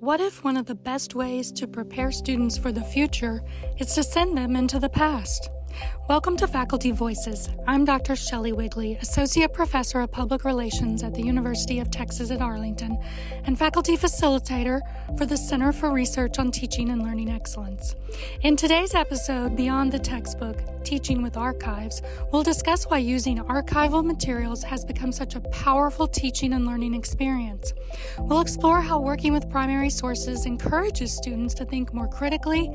What if one of the best ways to prepare students for the future is to send them into the past? Welcome to Faculty Voices. I'm Dr. Shelley Wigley, Associate Professor of Public Relations at the University of Texas at Arlington and Faculty Facilitator for the Center for Research on Teaching and Learning Excellence. In today's episode, Beyond the Textbook, Teaching with Archives, we'll discuss why using archival materials has become such a powerful teaching and learning experience. We'll explore how working with primary sources encourages students to think more critically,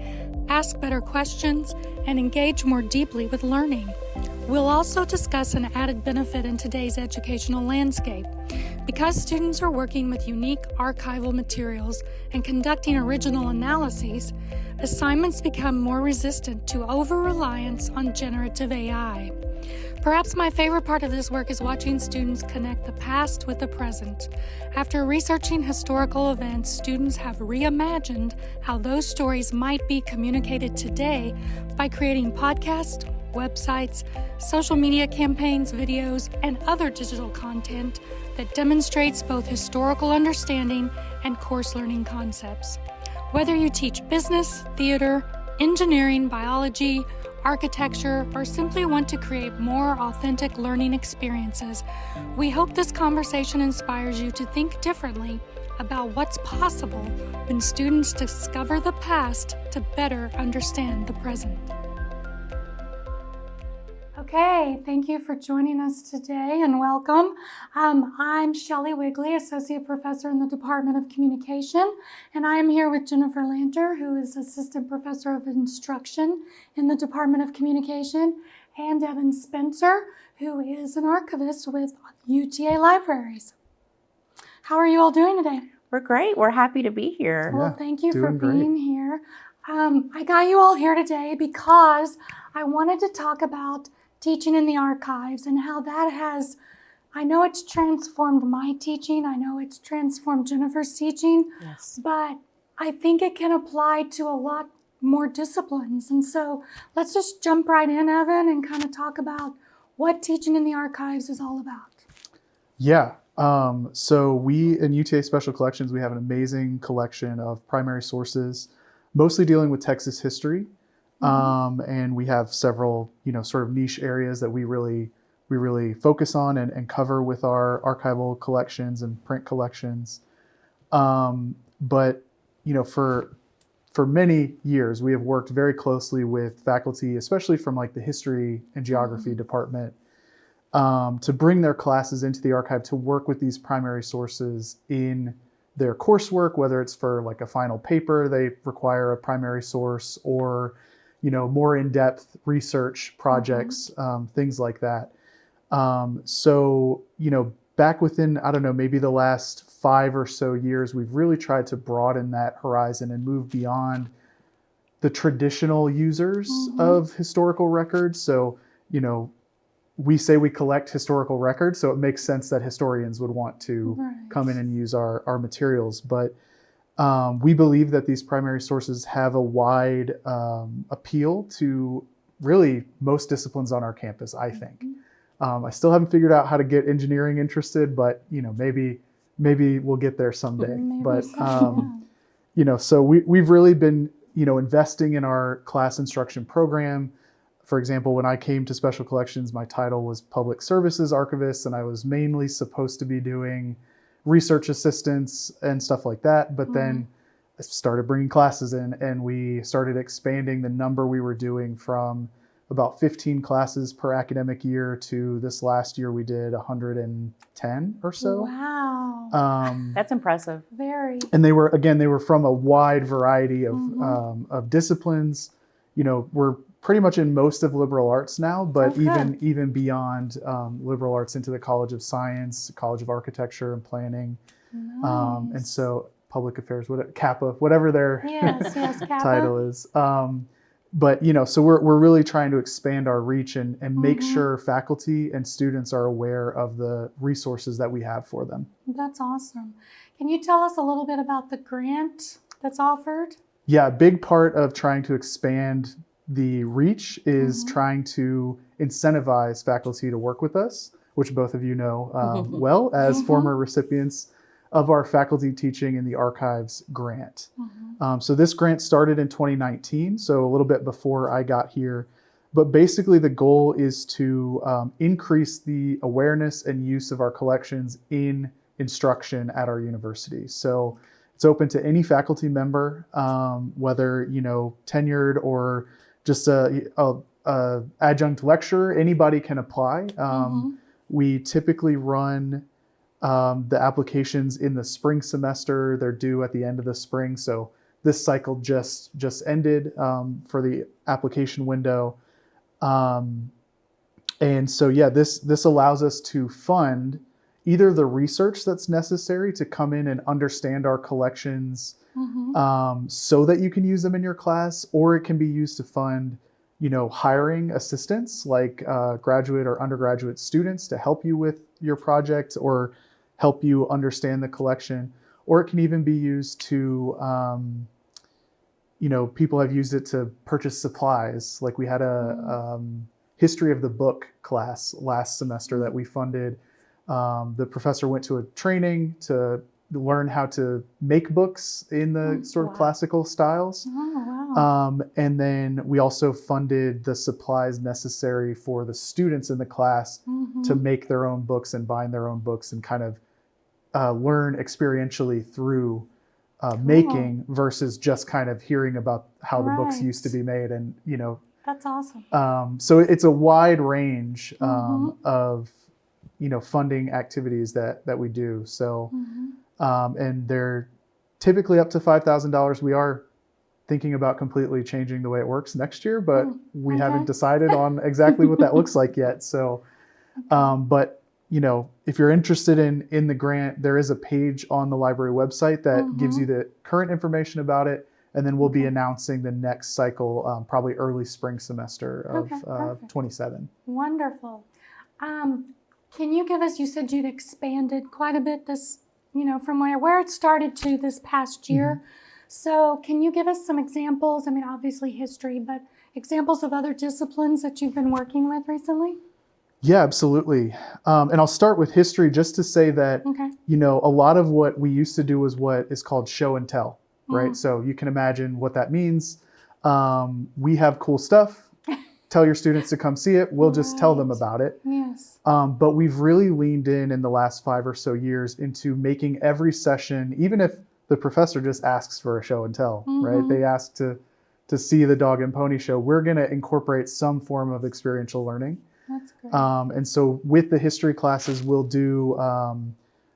ask better questions, and engage more deeply with learning. We'll also discuss an added benefit in today's educational landscape. Because students are working with unique archival materials and conducting original analyses, assignments become more resistant to over-reliance on generative AI. Perhaps my favorite part of this work is watching students connect the past with the present. After researching historical events, students have reimagined how those stories might be communicated today by creating podcasts, websites, social media campaigns, videos, and other digital content that demonstrates both historical understanding and course learning concepts. Whether you teach business, theater, engineering, biology, architecture, or simply want to create more authentic learning experiences, we hope this conversation inspires you to think differently about what's possible when students discover the past to better understand the present. Okay, thank you for joining us today and welcome. I'm Shelley Wigley, Associate Professor in the Department of Communication, and I am here with Jennifer Lanter, who is Assistant Professor of Instruction in the Department of Communication, and Evan Spencer, who is an archivist with UTA Libraries. How are you all doing today? We're great. We're happy to be here. Well, thank you for being here. I got you all here today because I wanted to talk about teaching in the archives and how that has, I know it's transformed my teaching, I know it's transformed Jennifer's teaching, Yes. but I think it can apply to a lot more disciplines. And so let's just jump right in, Evan, and kind of talk about what teaching in the archives is all about. Yeah. So we in UTA Special Collections, we have an amazing collection of primary sources, mostly dealing with Texas history. And we have several, sort of niche areas that we really focus on and cover with our archival collections and print collections. But, for many years, we have worked very closely with faculty, especially from like the history and geography department, to bring their classes into the archive to work with these primary sources in their coursework, whether it's for like a final paper, they require a primary source, or more in-depth research projects, things like that. So, back within, I don't know, maybe the last 5 or so years, we've really tried to broaden that horizon and move beyond the traditional users of historical records. So, we say we collect historical records, so it makes sense that historians would want to come in and use our materials. But we believe that these primary sources have a wide appeal to really most disciplines on our campus, I think. I still haven't figured out how to get engineering interested, but maybe we'll get there someday. So we've really been investing in our class instruction program. For example, when I came to Special Collections, my title was Public Services Archivist, and I was mainly supposed to be doing research assistance and stuff like that. But then I started bringing classes in, and we started expanding the number we were doing from about 15 classes per academic year to this last year we did 110 or so. Wow. That's impressive. Very. And they were from a wide variety of disciplines. We're pretty much in most of liberal arts now, but even beyond liberal arts into the College of Science, College of Architecture and Planning. Nice. And so public affairs, Kappa, whatever their Kappa. title is. But so we're really trying to expand our reach and make sure faculty and students are aware of the resources that we have for them. That's awesome. Can you tell us a little bit about the grant that's offered? Yeah, a big part of trying to expand the reach is trying to incentivize faculty to work with us, which both of you know well as former recipients of our faculty teaching in the archives grant. So this grant started in 2019, so a little bit before I got here. But basically the goal is to increase the awareness and use of our collections in instruction at our university. So it's open to any faculty member, whether, tenured or just a adjunct lecturer. Anybody can apply. We typically run the applications in the spring semester. They're due at the end of the spring. So this cycle just ended for the application window. And so, this allows us to fund either the research that's necessary to come in and understand our collections so that you can use them in your class, or it can be used to fund, hiring assistants like graduate or undergraduate students to help you with your project or help you understand the collection. Or it can even be used to, people have used it to purchase supplies. Like we had a history of the book class last semester that we funded. The professor went to a training to learn how to make books in the sort of classical styles. And then we also funded the supplies necessary for the students in the class to make their own books and bind their own books and kind of learn experientially through making versus just kind of hearing about how the books used to be made. And, That's awesome. so it's a wide range of, funding activities that we do. So, and they're typically up to $5,000. We are thinking about completely changing the way it works next year, but we haven't decided on exactly what that looks like yet. So, but if you're interested in the grant, there is a page on the library website that gives you the current information about it. And then we'll be announcing the next cycle, probably early spring semester of 27. Wonderful. Can you give us, you said you'd expanded quite a bit this, from where it started to this past year. So can you give us some examples? I mean, obviously history, but examples of other disciplines that you've been working with recently? Yeah, absolutely. And I'll start with history just to say that, a lot of what we used to do was what is called show and tell, right? So you can imagine what that means. We have cool stuff. Tell your students to come see it. We'll just tell them about it. Yes. But we've really leaned in the last 5 or so years into making every session, even if the professor just asks for a show and tell, right? They ask to see the dog and pony show. We're going to incorporate some form of experiential learning. That's great. And so with the history classes, we'll do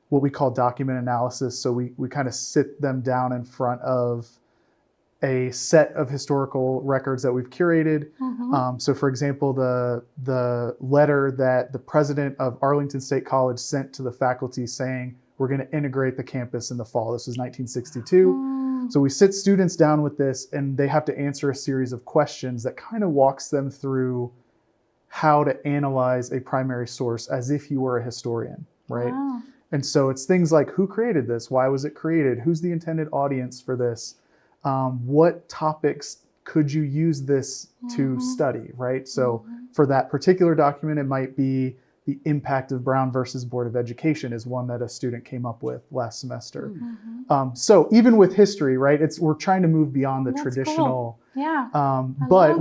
what we call document analysis. So we kind of sit them down in front of a set of historical records that we've curated. So for example, the letter that the president of Arlington State College sent to the faculty saying, we're going to integrate the campus in the fall. This was 1962. So we sit students down with this and they have to answer a series of questions that kind of walks them through how to analyze a primary source as if you were a historian, right? Wow. And so it's things like, who created this? Why was it created? Who's the intended audience for this? What topics could you use this to study, right? So for that particular document, it might be the impact of Brown versus Board of Education is one that a student came up with last semester. So even with history, right, we're trying to move beyond the traditional. Cool. Yeah. But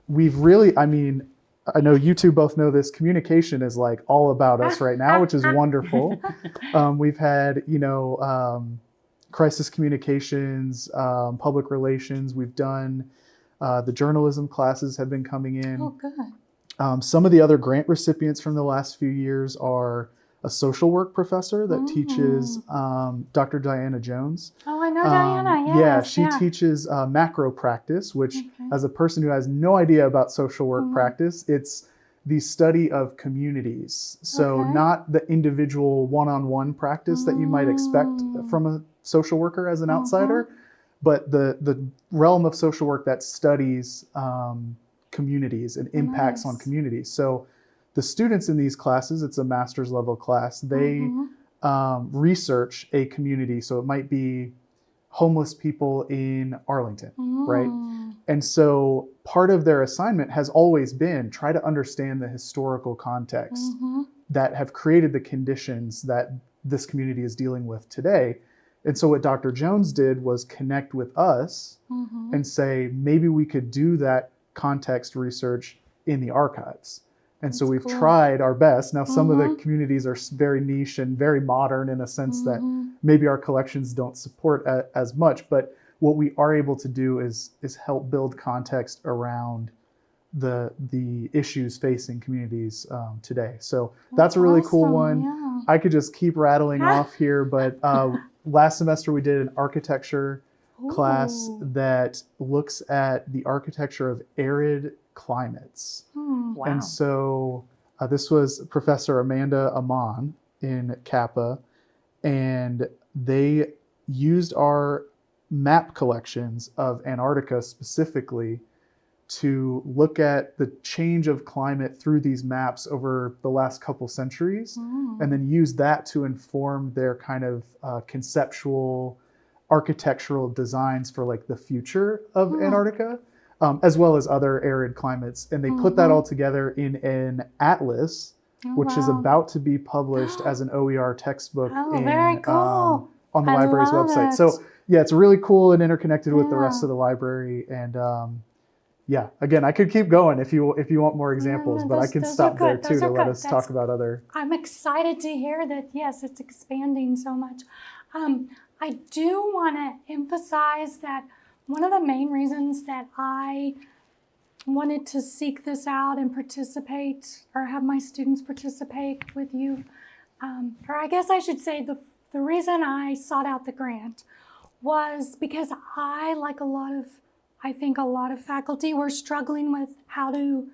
we've really, I mean, I know you two both know this, communication is like all about us right now, which is wonderful. We've had, crisis communications, public relations. We've done, the journalism classes have been coming in. Oh, good. Some of the other grant recipients from the last few years are a social work professor that teaches Dr. Diana Jones. Oh, I know Diana, yes. Yeah, she teaches macro practice, which as a person who has no idea about social work practice, it's the study of communities. So not the individual one-on-one practice that you might expect from a social worker as an outsider, but the realm of social work that studies communities and impacts on communities. So the students in these classes, it's a master's level class, they research a community. So it might be homeless people in Arlington, right? And so part of their assignment has always been try to understand the historical context that have created the conditions that this community is dealing with today. And so what Dr. Jones did was connect with us and say, maybe we could do that context research in the archives. And so we've tried our best. Now, some of the communities are very niche and very modern in a sense that maybe our collections don't support as much. But what we are able to do is help build context around the issues facing communities today. So that's a really cool one. Yeah. I could just keep rattling off here, but last semester we did an architecture class that looks at the architecture of arid climates. Wow. And so this was Professor Amanda Amon in Kappa, and they used our map collections of Antarctica specifically to look at the change of climate through these maps over the last couple centuries, and then use that to inform their kind of conceptual architectural designs for like the future of Antarctica, as well as other arid climates. And they put that all together in an atlas, which is about to be published as an OER textbook very cool. On the I library's love website. it. So yeah, it's really cool and interconnected with the rest of the library. And yeah, again, I could keep going if you want more examples, but I can those stop are there good. too Those to are let good. us talk about other. I'm excited to hear that, yes, it's expanding so much. I do want to emphasize that one of the main reasons that I wanted to seek this out and participate, or have my students participate with you, or I guess I should say the reason I sought out the grant was because I, like I think a lot of faculty, were struggling with how to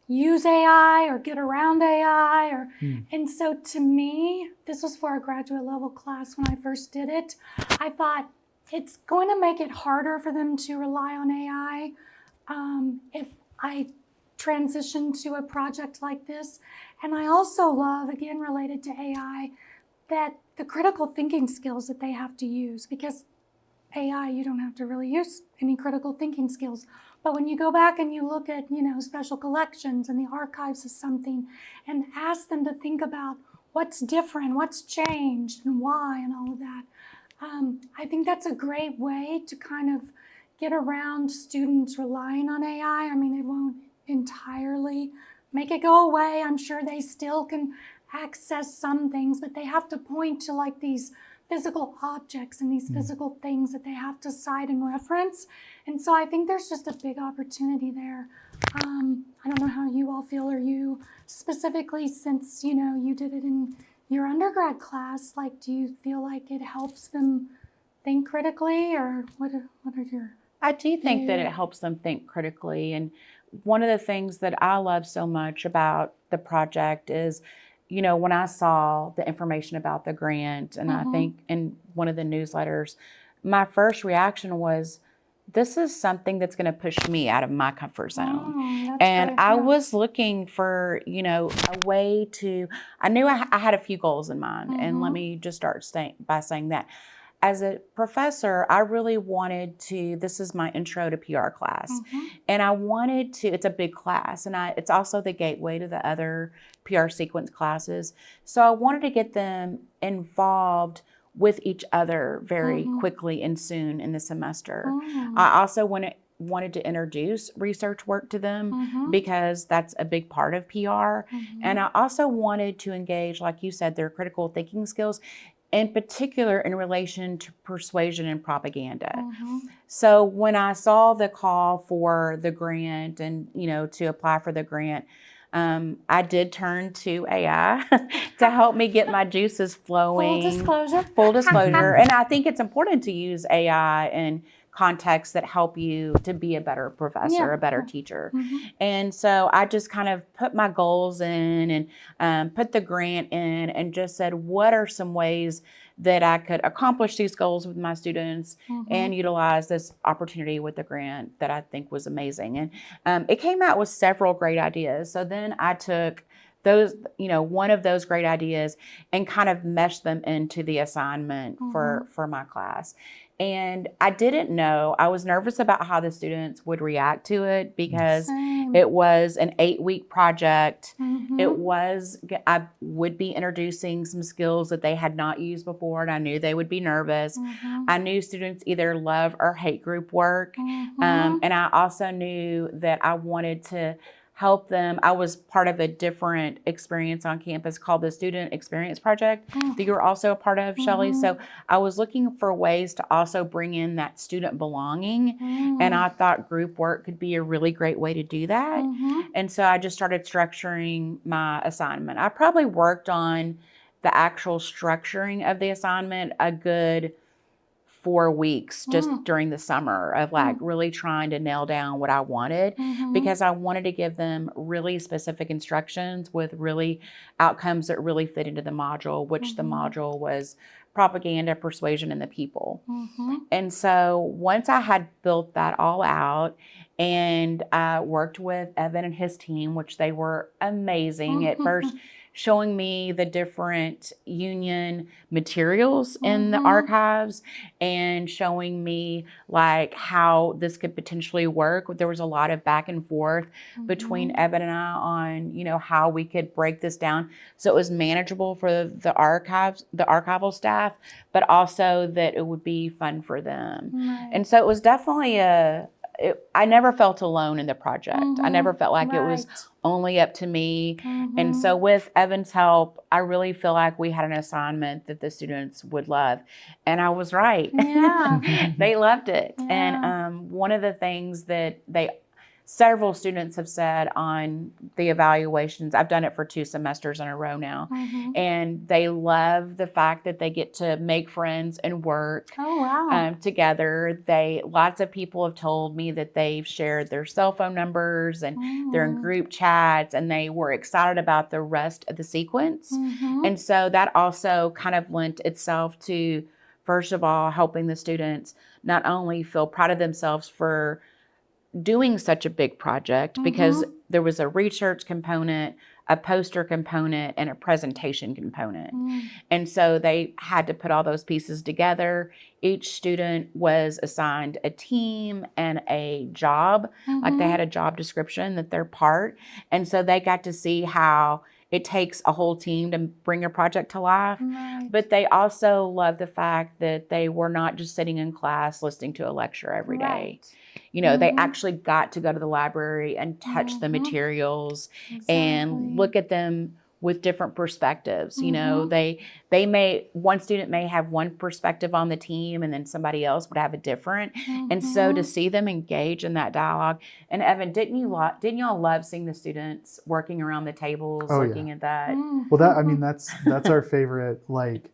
use AI or get around AI, and so to me, this was for a graduate level class when I first did it. I thought it's going to make it harder for them to rely on AI if I transition to a project like this. And I also love, again related to AI, that the critical thinking skills that they have to use, because AI, you don't have to really use any critical thinking skills. But when you go back and you look at, special collections and the archives of something and ask them to think about what's different, what's changed, and why, and all of that, I think that's a great way to kind of get around students relying on AI. I mean, it won't entirely make it go away. I'm sure they still can access some things, but they have to point to like these physical objects and these physical things that they have to cite and reference. And so I think there's just a big opportunity there. I don't know how you all feel, or you specifically, since you did it in your undergrad class, like, do you feel like it helps them think critically, or what are your... I do think that it helps them think critically. And one of the things that I love so much about the project is, when I saw the information about the grant, and I think in one of the newsletters, my first reaction was, this is something that's going to push me out of my comfort zone. And I was looking for, a way to, I knew I had a few goals in mind. And let me just start by saying that. As a professor, I really wanted to, this is my intro to PR class, and I wanted to, it's a big class, and it's also the gateway to the other PR sequence classes. So I wanted to get them involved with each other very quickly and soon in the semester. I also wanted to introduce research work to them because that's a big part of PR. And I also wanted to engage, like you said, their critical thinking skills, in particular in relation to persuasion and propaganda. So when I saw the call for the grant and, to apply for the grant, I did turn to AI to help me get my juices flowing. Full disclosure. And I think it's important to use AI in contexts that help you to be a better professor, a better teacher. And so I just kind of put my goals in and put the grant in and just said, what are some ways that I could accomplish these goals with my students and utilize this opportunity with the grant that I think was amazing. And it came out with several great ideas. So then I took those, one of those great ideas and kind of meshed them into the assignment for my class. And I didn't know. I was nervous about how the students would react to it because Same. it was an 8-week project. Mhm. I would be introducing some skills that they had not used before, and I knew they would be nervous. Mhm. I knew students either love or hate group work. Mhm. And I also knew that I wanted to help them. I was part of a different experience on campus called the Student Experience Project that you were also a part of, Shelley. So I was looking for ways to also bring in that student belonging. And I thought group work could be a really great way to do that. And so I just started structuring my assignment. I probably worked on the actual structuring of the assignment a good 4 weeks just during the summer of like really trying to nail down what I wanted, because I wanted to give them really specific instructions with really outcomes that really fit into the module, which the module was propaganda, persuasion, and the people. And so once I had built that all out and I worked with Evan and his team, which they were amazing at first, showing me the different union materials in the archives and showing me like how this could potentially work. There was a lot of back and forth between Evan and I on, you know, how we could break this down so it was manageable for the archival staff, but also that it would be fun for them. And so it was definitely I never felt alone in the project. I never felt like it was only up to me. And so with Evan's help, I really feel like we had an assignment that the students would love. And I was right. Yeah. They loved it. Yeah. And one of the things that several students have said on the evaluations, I've done it for 2 semesters in a row now, and they love the fact that they get to make friends and work together. Lots of people have told me that they've shared their cell phone numbers and they're in group chats, and they were excited about the rest of the sequence. And so that also kind of lent itself to, first of all, helping the students not only feel proud of themselves for doing such a big project, because there was a research component, a poster component, and a presentation component. And so they had to put all those pieces together. Each student was assigned a team and a job, like they had a job description that they're part. And so they got to see how it takes a whole team to bring a project to life. But they also loved the fact that they were not just sitting in class listening to a lecture every day. You know, they actually got to go to the library and touch the materials and look at them with different perspectives. You know, one student may have one perspective on the team and then somebody else would have a different. And so to see them engage in that dialogue. And Evan, didn't y'all love seeing the students working around the tables, looking at that? Well, that's our favorite, like,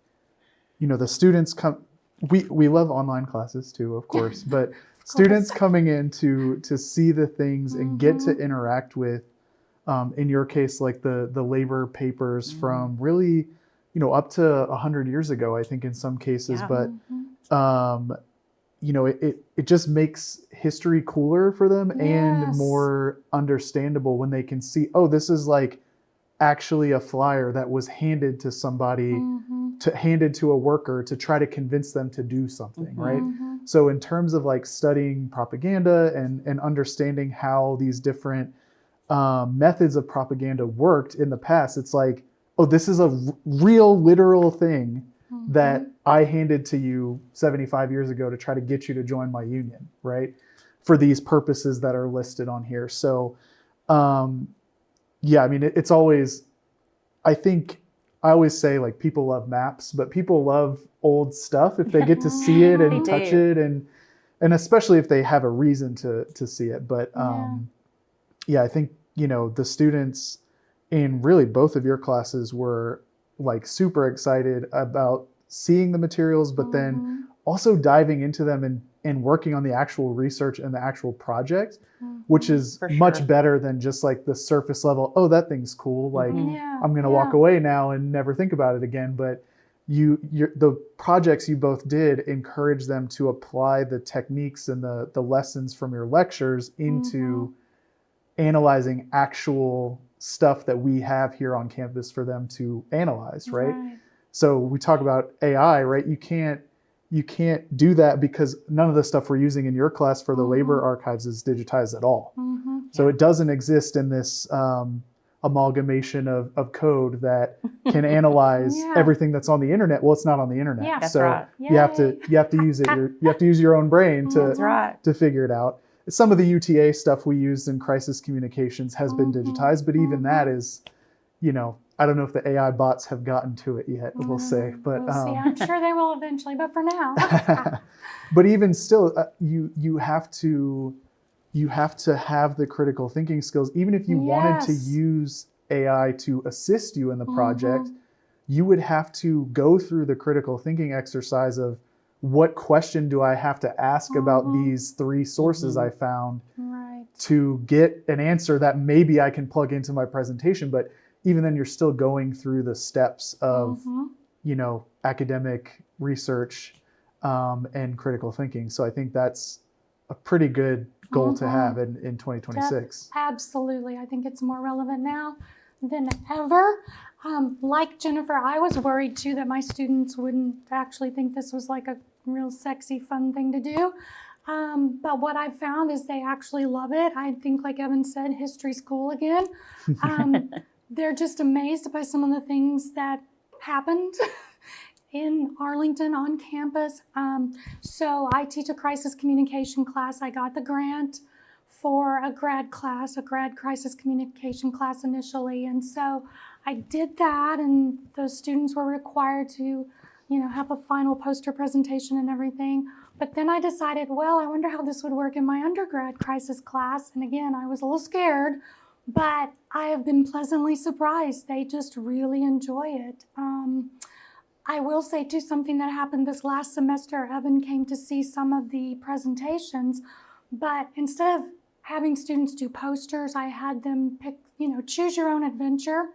you know, the students come, we love online classes too, of course, but students coming in to see the things and get to interact with, in your case, like the labor papers from really, you know, up to 100 years ago, I think in some cases, but, you know, it just makes history cooler for them and more understandable when they can see, oh, this is like actually a flyer that was handed to somebody, handed to a worker to try to convince them to do something, right? So in terms of like studying propaganda and understanding how these different methods of propaganda worked in the past, it's like, oh, this is a real literal thing that I handed to you 75 years ago to try to get you to join my union, right? For these purposes that are listed on here. So, yeah, I mean, it's always, I think, I always say like people love maps, but people love old stuff if they get to see it and touch it, and especially if they have a reason to see it. But yeah, I think, you know, the students in really both of your classes were like super excited about seeing the materials, but then also diving into them and working on the actual research and the actual project, which is much better than just like the surface level, oh, that thing's cool, like I'm going to walk away now and never think about it again. But the projects you both did encourage them to apply the techniques and the lessons from your lectures into analyzing actual stuff that we have here on campus for them to analyze, right? So we talk about AI, right? You you can't do that because none of the stuff we're using in your class for the labor archives is digitized at all. So it doesn't exist in this amalgamation of code that can analyze everything that's on the internet. Well, it's not on the internet. Yeah. That's so right. you have to use it. You have to use your own brain That's right. to figure it out. Some of the UTA stuff we used in crisis communications has been digitized, but even that is, I don't know if the AI bots have gotten to it yet, we'll say. But we'll see. I'm sure they will eventually, but for now. but even still, you have to have the critical thinking skills. Even if you wanted to use AI to assist you in the project, you would have to go through the critical thinking exercise of what question do I have to ask about these 3 sources I found to get an answer that maybe I can plug into my presentation. But even then, you're still going through the steps of, academic research and critical thinking. So I think that's a pretty good goal to have in 2026. Absolutely. I think it's more relevant now than ever. Like Jennifer, I was worried too that my students wouldn't actually think this was like a real sexy, fun thing to do. But what I've found is they actually love it. I think, like Evan said, history's cool again. They're just amazed by some of the things that happened in Arlington on campus. So I teach a crisis communication class. I got the grant for a grad crisis communication class initially. And so I did that, and those students were required to, have a final poster presentation and everything. But then I decided, well, I wonder how this would work in my undergrad crisis class. And again, I was a little scared, but I have been pleasantly surprised. They just really enjoy it. I will say too, something that happened this last semester, Evan came to see some of the presentations, but instead of having students do posters, I had them pick, choose your own adventure.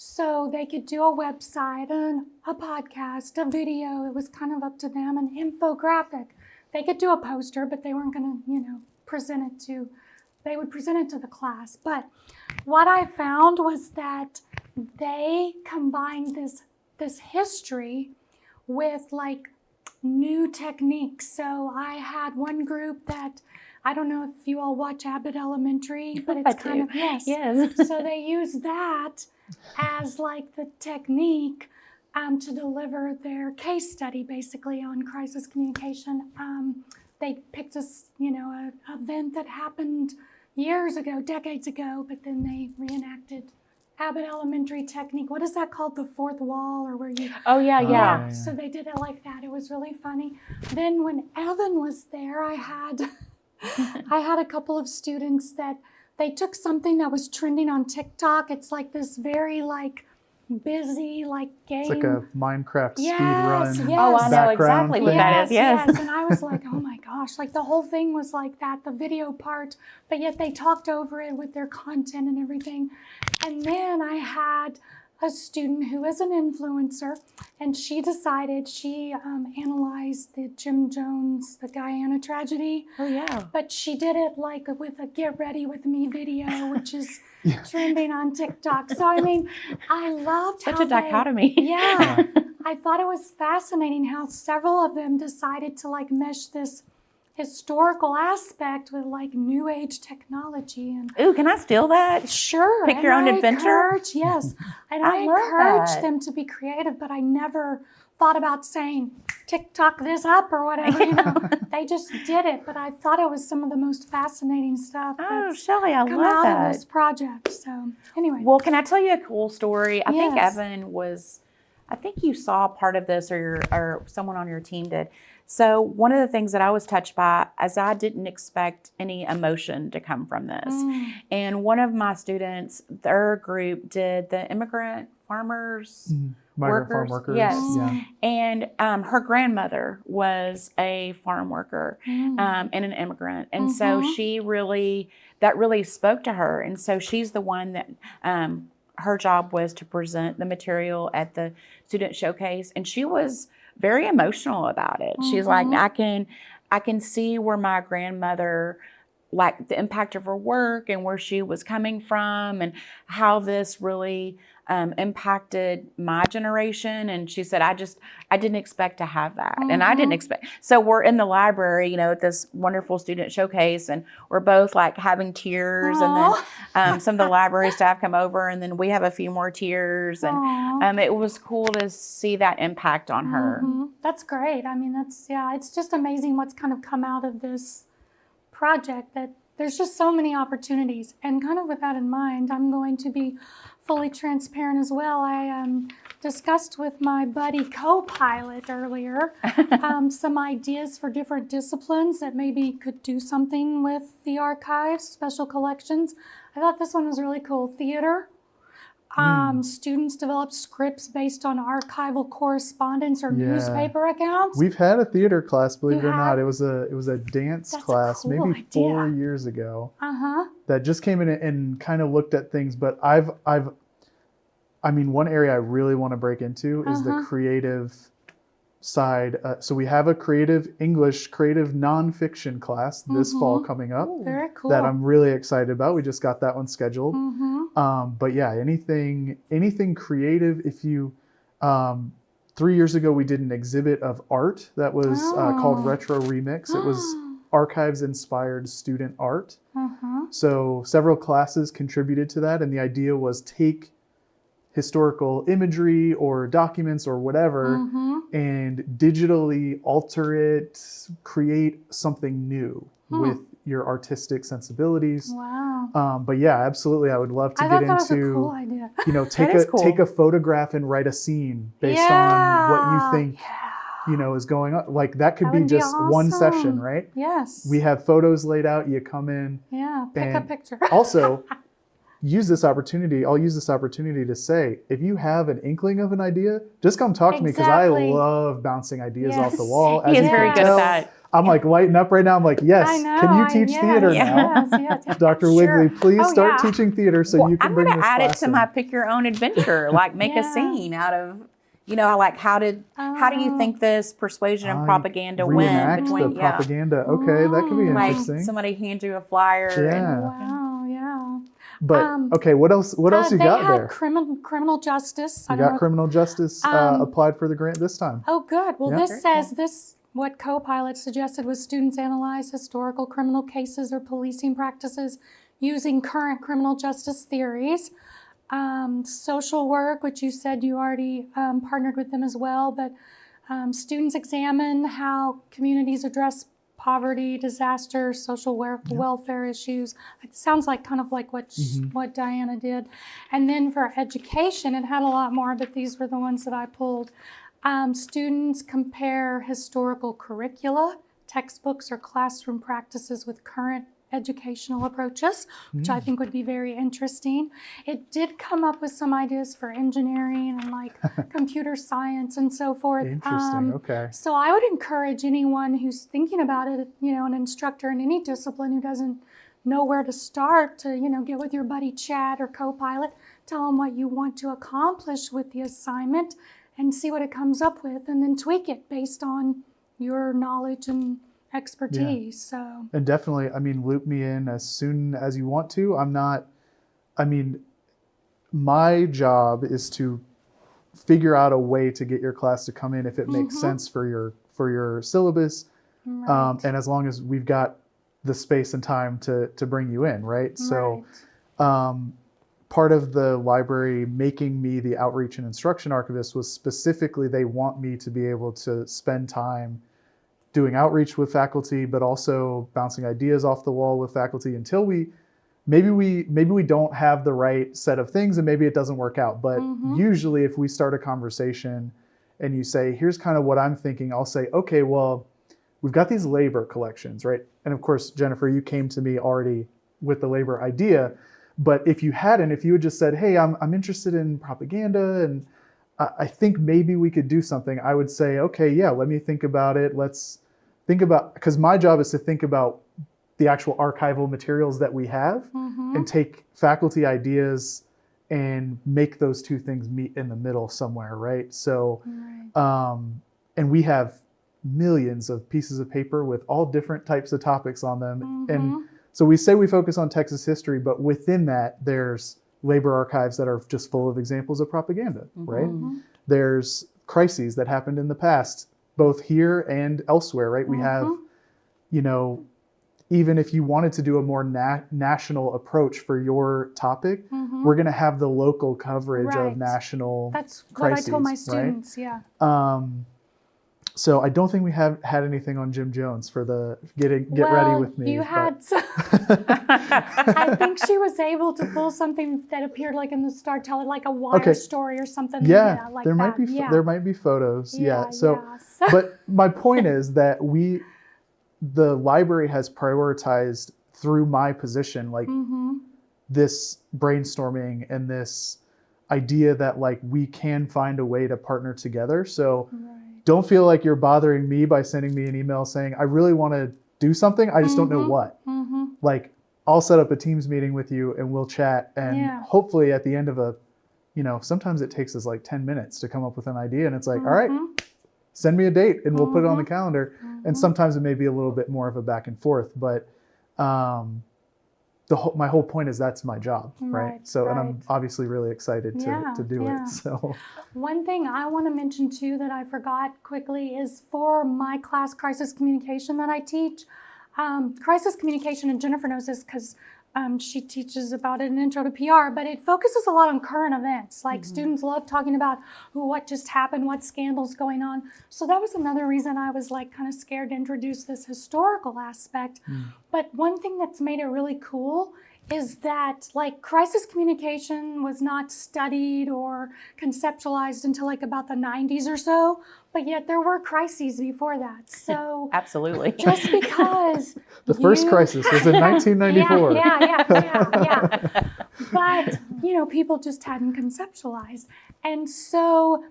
So they could do a website, a podcast, a video. It was kind of up to them, an infographic. They could do a poster, but they weren't going to, they would present it to the class. But what I found was that they combined this history with like new techniques. So I had one group that, I don't know if you all watch Abbott Elementary, but it's kind of, yes. So they use that as like the technique to deliver their case study basically on crisis communication. They picked an event that happened years ago, decades ago, but then they reenacted Abbott Elementary technique. What is that called? The fourth wall, or where you? Oh yeah. So they did it like that. It was really funny. Then when Evan was there, I had a couple of students that they took something that was trending on TikTok. It's like this very busy game. It's like a Minecraft speed run. Yes. Oh, I know exactly what that is. Yes. And I was like, oh my gosh, the whole thing was like that, the video part, but yet they talked over it with their content and everything. And then I had a student who is an influencer, and she decided she analyzed the Jim Jones, the Guyana tragedy. Oh yeah. But she did it with a Get Ready With Me video, which is trending on TikTok. So I mean, I loved such a dichotomy. I thought it was fascinating how several of them decided to mesh this historical aspect with new age technology. And ooh, can I steal that? Sure. Pick your own adventure? Yes. And I encourage them to be creative, but I never thought about saying, TikTok this up or whatever, They just did it. But I thought it was some of the most fascinating stuff that's Shelley, I come love out that. of this project. So anyway. Well, can I tell you a cool story? I think Yes. Evan I think you saw part of this, or someone on your team did. So one of the things that I was touched by is I didn't expect any emotion to come from this. And one of my students, their group did the immigrant farmers, Migrant farm workers. Yes. Yeah. And her grandmother was a farm worker and an immigrant. And so that really spoke to her. And so she's the one that, her job was to present the material at the student showcase. And she was very emotional about it. She's like, I can see where my grandmother like the impact of her work and where she was coming from and how this really impacted my generation. And she said, I didn't expect to have that. And I didn't expect. So we're in the library, at this wonderful student showcase, and we're both like having tears. Aww. And then some of the library staff come over, and then we have a few more tears. And it was cool to see that impact on her. That's great. I mean, it's just amazing what's kind of come out of this project, that there's just so many opportunities. And kind of with that in mind, I'm going to be fully transparent as well. I discussed with my buddy co-pilot earlier some ideas for different disciplines that maybe could do something with the archives, special collections. I thought this one was really cool. Theater. Students develop scripts based on archival correspondence or newspaper accounts. We've had a theater class, believe it or not. It was a dance class, a cool maybe idea. 4 years ago. That just came in and kind of looked at things. But I mean, one area I really want to break into is the creative side. So we have a creative English, creative nonfiction class this fall coming up. Very cool. That I'm really excited about. We just got that one scheduled. But yeah, anything creative. If you, 3 years ago, we did an exhibit of art that was called Retro Remix. It was archives inspired student art. So several classes contributed to that. And the idea was take historical imagery or documents or whatever and digitally alter it, create something new with your artistic sensibilities. Wow. But yeah, absolutely. I would love to I get thought that was a into, cool idea. take a photograph and write a scene based on what you think, is going on. Like that could be just one session, right? Yes. We have photos laid out. You come in. Yeah. Pick a picture. Also, use this opportunity. I'll use this opportunity to say, if you have an inkling of an idea, just come talk to me, because I love bouncing ideas off the wall. He is very good at that. I'm like lighting up right now. I'm like, yes, can you teach theater now? Yes. Dr. Wigley, please start teaching theater so you can bring this class I'm going to add it to in. my pick your own adventure, like make a scene out of, like how do you think this persuasion and propaganda went reenact between the propaganda? Okay, that could be interesting. Like somebody hands you a flyer. But okay, what else you got there? Criminal justice. You got criminal justice applied for the grant this time. Oh, good. Well, this says what co-pilot suggested was students analyze historical criminal cases or policing practices using current criminal justice theories. Social work, which you said you already partnered with them as well, but students examine how communities address poverty, disaster, social welfare issues. It sounds like kind of like what Diana did. And then for education, it had a lot more, but these were the ones that I pulled. Students compare historical curricula, textbooks, or classroom practices with current educational approaches, which I think would be very interesting. It did come up with some ideas for engineering and like computer science and so forth. Interesting, okay. So I would encourage anyone who's thinking about it, an instructor in any discipline who doesn't know where to start to, get with your buddy Chad or co-pilot, tell them what you want to accomplish with the assignment and see what it comes up with, and then tweak it based on your knowledge and expertise. So, and definitely, loop me in as soon as you want to. My job is to figure out a way to get your class to come in if it makes sense for your syllabus, and as long as we've got the space and time to bring you in, right? So part of the library making me the outreach and instruction archivist was specifically they want me to be able to spend time doing outreach with faculty, but also bouncing ideas off the wall with faculty until maybe we don't have the right set of things and maybe it doesn't work out. But usually if we start a conversation and you say, here's kind of what I'm thinking, I'll say, okay, well, we've got these labor collections, right? And of course, Jennifer, you came to me already with the labor idea. But if you hadn't, if you had just said, hey, I'm interested in propaganda and I think maybe we could do something, I would say, okay, yeah, let me think about it. Let's think about, because my job is to think about the actual archival materials that we have and take faculty ideas and make those two things meet in the middle somewhere, right? So, and we have millions of pieces of paper with all different types of topics on them. And So we say we focus on Texas history, but within that, there's labor archives that are just full of examples of propaganda, right? There's crises that happened in the past, both here and elsewhere, right? We have, you know, even if you wanted to do a more national approach for your topic, we're going to have the local coverage of national That's crises, what I told my right? students, yeah. So I don't think we have had anything on Jim Jones for the get ready with me. You had. I think she was able to pull something that appeared like in the Star Teller, like a wire story or something. Yeah, like there that. there might be photos. Yeah. So, yeah. but my point is that the library has prioritized through my position, like this brainstorming and this idea that like we can find a way to partner together. So. Don't feel like you're bothering me by sending me an email saying, I really want to do something. I just don't know what. Like, I'll set up a Teams meeting with you and we'll chat. And hopefully at the end of sometimes it takes us like 10 minutes to come up with an idea. And it's like, all right, send me a date and we'll put it on the calendar. And sometimes it may be a little bit more of a back and forth. But my whole point is that's my job, right? So, and I'm obviously really excited to do it. So, one thing I want to mention too that I forgot quickly is for my class, crisis communication that I teach. Crisis communication, and Jennifer knows this because she teaches about it in Intro to PR, but it focuses a lot on current events. Like students love talking about what just happened, what scandals going on. So that was another reason I was like kind of scared to introduce this historical aspect. But one thing that's made it really cool is that like crisis communication was not studied or conceptualized until like about the 90s or so, but yet there were crises before that. So absolutely, just because the first crisis was in 1994. Yeah. But you know, people just hadn't conceptualized, and so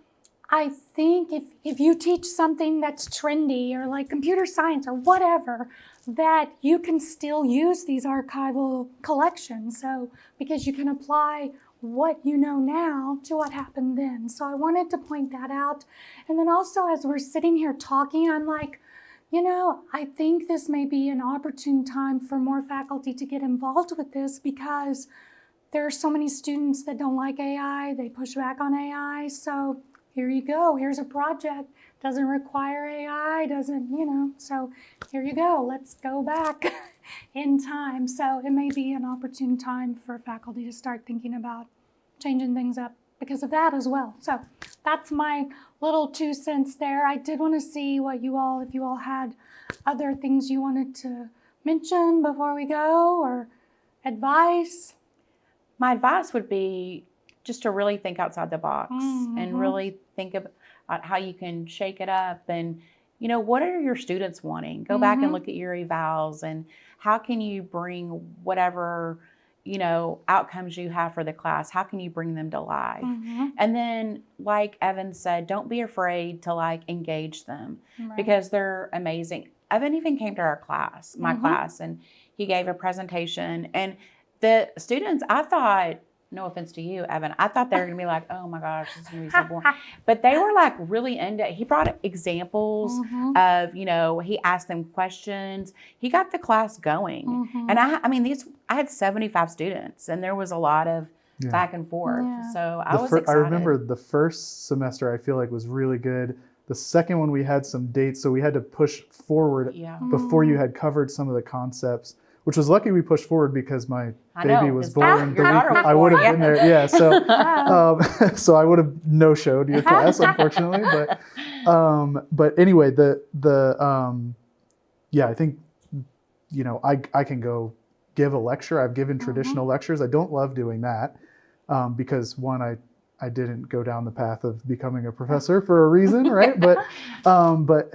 I think if you teach something that's trendy or like computer science or whatever, that you can still use these archival collections. So because you can apply what you know now to what happened then. So I wanted to point that out. And then also as we're sitting here talking, I'm like, you know, I think this may be an opportune time for more faculty to get involved with this because there are so many students that don't like AI. They push back on AI. So here you go. Here's a project. Doesn't require AI, doesn't, you know, so here you go. Let's go back in time. So it may be an opportune time for faculty to start thinking about changing things up because of that as well. So that's my little 2 cents there. I did want to see if you all had other things you wanted to mention before we go or advice. My advice would be just to really think outside the box and really think about how you can shake it up and, you know, what are your students wanting? Go back and look at your evals and how can you bring whatever, you know, outcomes you have for the class, how can you bring them to life? And then, like Evan said, don't be afraid to like engage them because they're amazing. Evan even came to our class, my class, and he gave a presentation and the students, I thought, no offense to you, Evan, I thought they were going to be like, oh my gosh, this is going to be so boring. But they were like really into it. He brought examples of, you know, he asked them questions. He got the class going. And I had 75 students and there was a lot of back and forth. So I was excited. I remember the first semester I feel like was really good. The second one we had some dates, so we had to push forward before you had covered some of the concepts. Which was lucky we pushed forward because my baby was born the week I would have been there. Yeah, so so I would have no-showed your class, unfortunately. But anyway, I think, you know, I can go give a lecture. I've given traditional lectures. I don't love doing that because one, I didn't go down the path of becoming a professor for a reason, right? But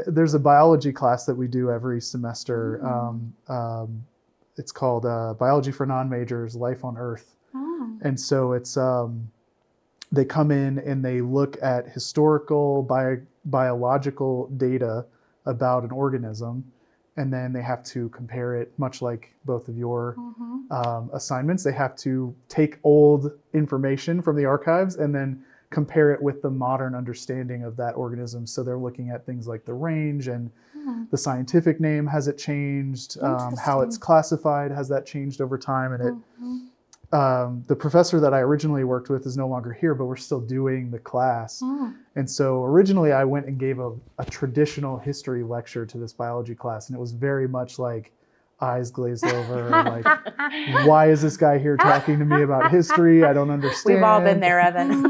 there's a biology class that we do every semester. It's called Biology for Non-Majors, Life on Earth. And so it's, they come in and they look at historical biological data about an organism, and then they have to compare it, much like both of your assignments. They have to take old information from the archives and then compare it with the modern understanding of that organism. So they're looking at things like the range and the scientific name, has it changed? How it's classified, has that changed over time? And the professor that I originally worked with is no longer here, but we're still doing the class. And so originally I went and gave a traditional history lecture to this biology class, and it was very much like eyes glazed over, like, why is this guy here talking to me about history? I don't understand. We've all been there, Evan.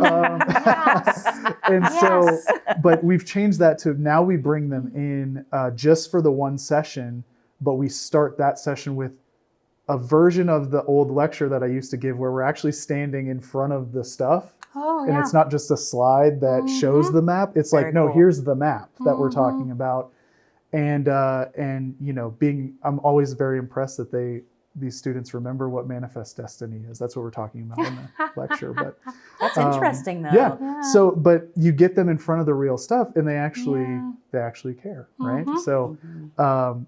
And so, but we've changed that to now we bring them in just for the one session, but we start that session with a version of the old lecture that I used to give where we're actually standing in front of the stuff. And it's not just a slide that shows the map. It's Very like, no, cool. here's the map that we're talking about. And you know, I'm always very impressed that these students remember what manifest destiny is. That's what we're talking about in the lecture. But That's interesting, though. yeah. So, but you get them in front of the real stuff, and they actually care, right? So,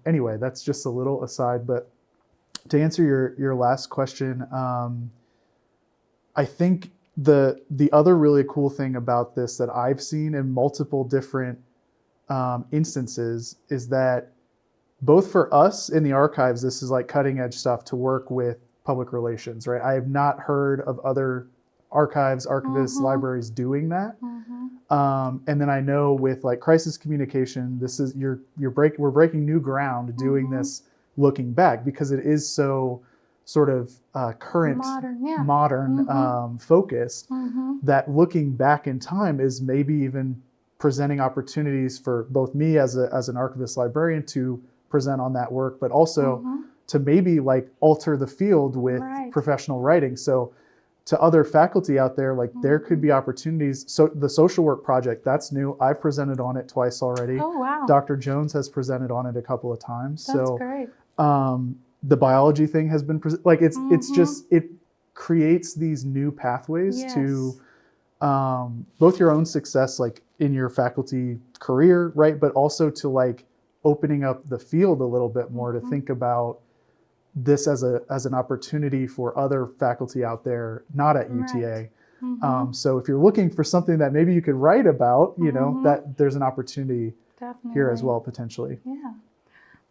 anyway, that's just a little aside. But to answer your last question, I think the other really cool thing about this that I've seen in multiple different instances is that both for us in the archives, this is like cutting edge stuff to work with public relations, right? I have not heard of other archives, archivists, libraries doing that. And then I know with like crisis communication, this is we're breaking new ground doing this looking back, because it is so sort of current, modern focused, that looking back in time is maybe even presenting opportunities for both me as an archivist librarian to present on that work, but also to maybe like alter the field with professional writing. So to other faculty out there, like there could be opportunities. So the social work project, that's new. I've presented on it twice already. Oh, wow. Dr. Jones has presented on it a couple of times. That's great. The biology thing has been, like it's just, it creates these new pathways to both your own success, like in your faculty career, right? But also to like opening up the field a little bit more to think about this as an opportunity for other faculty out there, not at UTA. So if you're looking for something that maybe you could write about, you know, that there's an opportunity here as well, potentially. Yeah.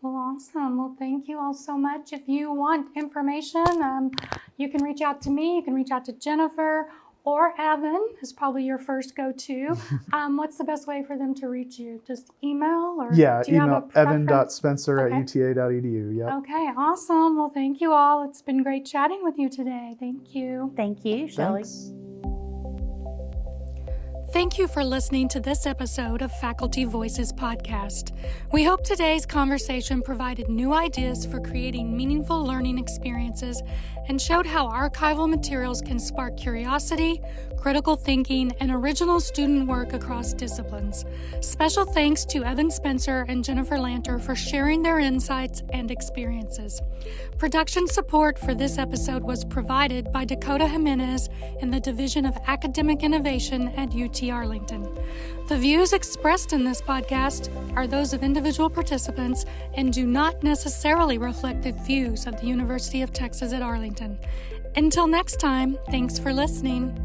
Well, awesome. Well, thank you all so much. If you want information, you can reach out to me. You can reach out to Jennifer, or Evan is probably your first go-to. What's the best way for them to reach you? Just email? Or do you email have a preference? evan.spencer@uta.edu. Yep. Okay, awesome. Well, thank you all. It's been great chatting with you today. Thank you. Thank you, Shelley. Thanks. Thank you for listening to this episode of Faculty Voices Podcast. We hope today's conversation provided new ideas for creating meaningful learning experiences and showed how archival materials can spark curiosity, critical thinking, and original student work across disciplines. Special thanks to Evan Spencer and Jennifer Lanter for sharing their insights and experiences. Production support for this episode was provided by Dakota Jimenez in the Division of Academic Innovation at UT Arlington. The views expressed in this podcast are those of individual participants and do not necessarily reflect the views of the University of Texas at Arlington. Until next time, thanks for listening.